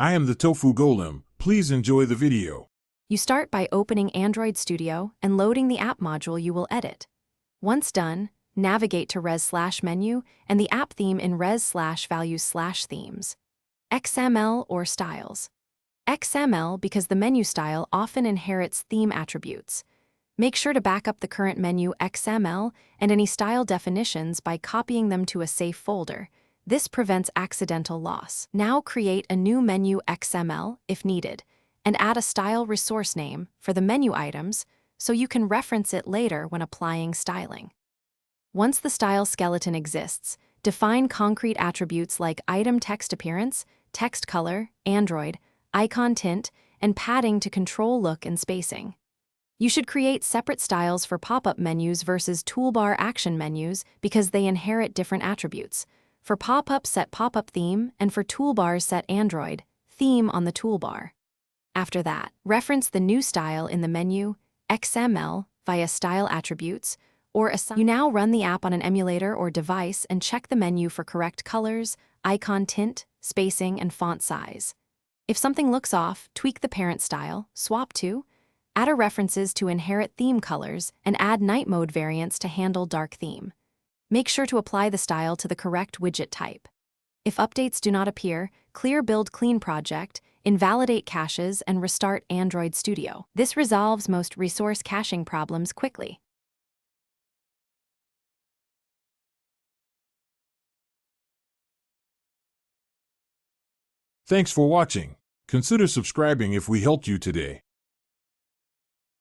I am the Tofu Golem. Please enjoy the video. You start by opening Android Studio and loading the app module you will edit. Once done, navigate to res/menu and the app theme in res/values/themes. XML or styles. XML because the menu style often inherits theme attributes. Make sure to back up the current menu XML and any style definitions by copying them to a safe folder. This prevents accidental loss. Now create a new menu XML if needed, and add a style resource name for the menu items so you can reference it later when applying styling. Once the style skeleton exists, define concrete attributes like item text appearance, text color, Android, icon tint, and padding to control look and spacing. You should create separate styles for pop-up menus versus toolbar action menus because they inherit different attributes. For pop-up, set pop-up theme, and for toolbars, set Android theme on the toolbar. After that, reference the new style in the menu XML via style attributes, or assign. You now run the app on an emulator or device and check the menu for correct colors, icon tint, spacing, and font size. If something looks off, tweak the parent style, swap to, add a references to inherit theme colors, and add night mode variants to handle dark theme. Make sure to apply the style to the correct widget type. If updates do not appear, clear build clean project, invalidate caches, and restart Android Studio. This resolves most resource caching problems quickly. Thanks for watching. Consider subscribing if we helped you today.